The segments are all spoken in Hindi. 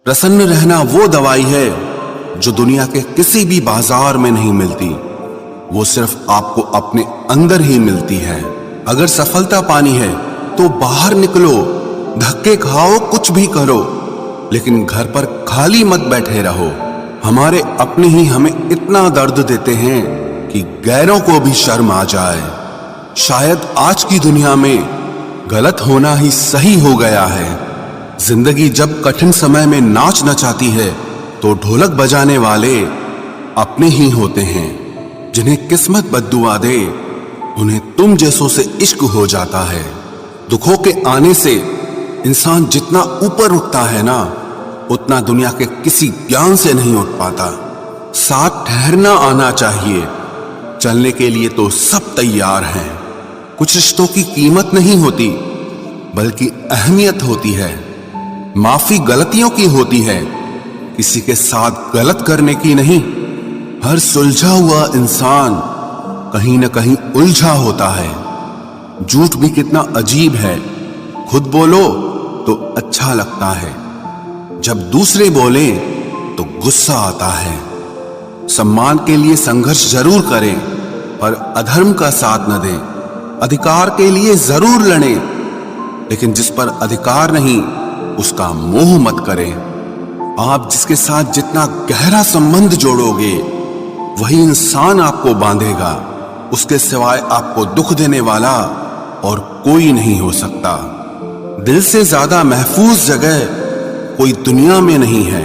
प्रसन्न रहना वो दवाई है जो दुनिया के किसी भी बाजार में नहीं मिलती। वो सिर्फ आपको अपने अंदर ही मिलती है। अगर सफलता पानी है तो बाहर निकलो, धक्के खाओ, कुछ भी करो, लेकिन घर पर खाली मत बैठे रहो। हमारे अपने ही हमें इतना दर्द देते हैं कि गैरों को भी शर्म आ जाए। शायद आज की दुनिया में गलत होना ही सही हो गया है। जिंदगी जब कठिन समय में नाच नचाती है तो ढोलक बजाने वाले अपने ही होते हैं। जिन्हें किस्मत बद्दुआ दे उन्हें तुम जैसों से इश्क हो जाता है। दुखों के आने से इंसान जितना ऊपर उठता है ना, उतना दुनिया के किसी ज्ञान से नहीं उठ पाता। साथ ठहरना आना चाहिए, चलने के लिए तो सब तैयार हैं। कुछ रिश्तों की कीमत नहीं होती बल्कि अहमियत होती है। माफी गलतियों की होती है, किसी के साथ गलत करने की नहीं। हर सुलझा हुआ इंसान कहीं न कहीं उलझा होता है। झूठ भी कितना अजीब है, खुद बोलो तो अच्छा लगता है, जब दूसरे बोले तो गुस्सा आता है। सम्मान के लिए संघर्ष जरूर करें पर अधर्म का साथ न दें। अधिकार के लिए जरूर लड़ें, लेकिन जिस पर अधिकार नहीं उसका मोह मत करें। आप जिसके साथ जितना गहरा संबंध जोड़ोगे वही इंसान आपको बांधेगा। उसके सिवाय आपको दुख देने वाला और कोई नहीं हो सकता। दिल से ज्यादा महफूज जगह कोई दुनिया में नहीं है,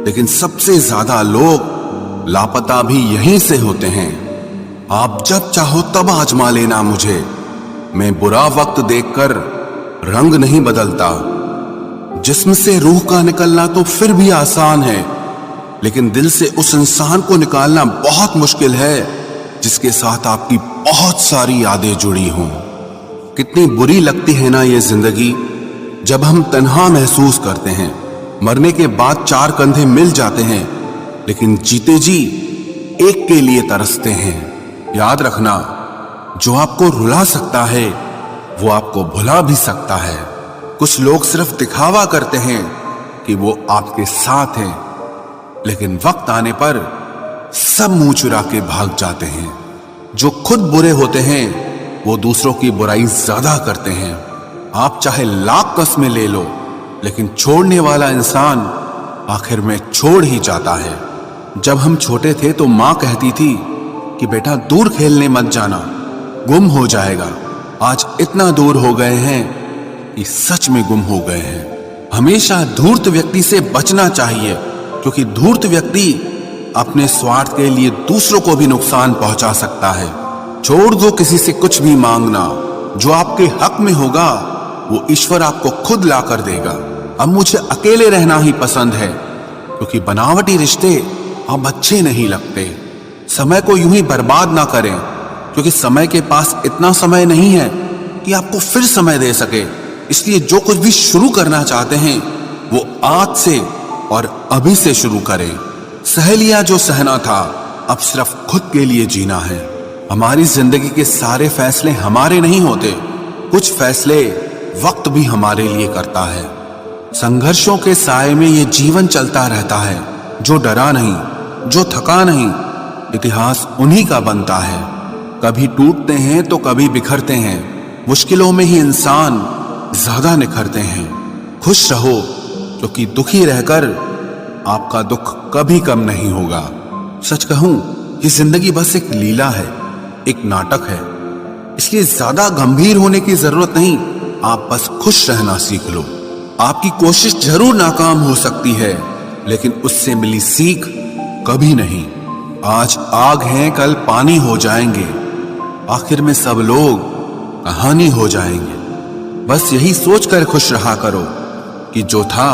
लेकिन सबसे ज्यादा लोग लापता भी यहीं से होते हैं। आप जब चाहो तब आजमा लेना मुझे, मैं बुरा वक्त देखकर रंग नहीं बदलता। जिस्म से रूह का निकलना तो फिर भी आसान है, लेकिन दिल से उस इंसान को निकालना बहुत मुश्किल है जिसके साथ आपकी बहुत सारी यादें जुड़ी हों। कितनी बुरी लगती है ना ये जिंदगी जब हम तन्हा महसूस करते हैं। मरने के बाद चार कंधे मिल जाते हैं, लेकिन जीते जी एक के लिए तरसते हैं। याद रखना, जो आपको रुला सकता है वो आपको भुला भी सकता है। कुछ लोग सिर्फ दिखावा करते हैं कि वो आपके साथ हैं, लेकिन वक्त आने पर सब मुंह चुरा के भाग जाते हैं। जो खुद बुरे होते हैं वो दूसरों की बुराई ज्यादा करते हैं। आप चाहे लाख कस्में ले लो, लेकिन छोड़ने वाला इंसान आखिर में छोड़ ही जाता है। जब हम छोटे थे तो माँ कहती थी कि बेटा दूर खेलने मत जाना, गुम हो जाएगा। आज इतना दूर हो गए हैं कि सच में गुम हो गए हैं। हमेशा धूर्त व्यक्ति से बचना चाहिए, क्योंकि धूर्त व्यक्ति अपने स्वार्थ के लिए दूसरों को भी नुकसान पहुंचा सकता है। छोड़ दो किसी से कुछ भी मांगना, जो आपके हक में होगा वो ईश्वर आपको खुद ला कर देगा। अब मुझे अकेले रहना ही पसंद है, क्योंकि बनावटी रिश्ते अब अच्छे नहीं लगते। समय को यूं ही बर्बाद ना करें, क्योंकि समय के पास इतना समय नहीं है कि आपको फिर समय दे सके। इसलिए जो कुछ भी शुरू करना चाहते हैं वो आज से और अभी से शुरू करें। सह लिया जो सहना था, अब सिर्फ खुद के लिए जीना है। हमारी जिंदगी के सारे फैसले हमारे नहीं होते, कुछ फैसले वक्त भी हमारे लिए करता है। संघर्षों के साए में ये जीवन चलता रहता है। जो डरा नहीं, जो थका नहीं, इतिहास उन्हीं का बनता है। कभी टूटते हैं तो कभी बिखरते हैं, मुश्किलों में ही इंसान ज्यादा निखरते हैं। खुश रहो, क्योंकि दुखी रहकर आपका दुख कभी कम नहीं होगा। सच कहूं, ये जिंदगी बस एक लीला है, एक नाटक है। इसलिए ज्यादा गंभीर होने की जरूरत नहीं, आप बस खुश रहना सीख लो। आपकी कोशिश जरूर नाकाम हो सकती है, लेकिन उससे मिली सीख कभी नहीं। आज आग हैं, कल पानी हो जाएंगे, आखिर में सब लोग कहानी हो जाएंगे। बस यही सोचकर खुश रहा करो कि जो था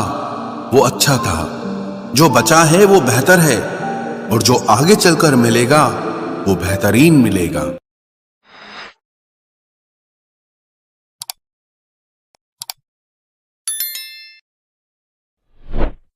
वो अच्छा था, जो बचा है वो बेहतर है, और जो आगे चलकर मिलेगा वो बेहतरीन मिलेगा।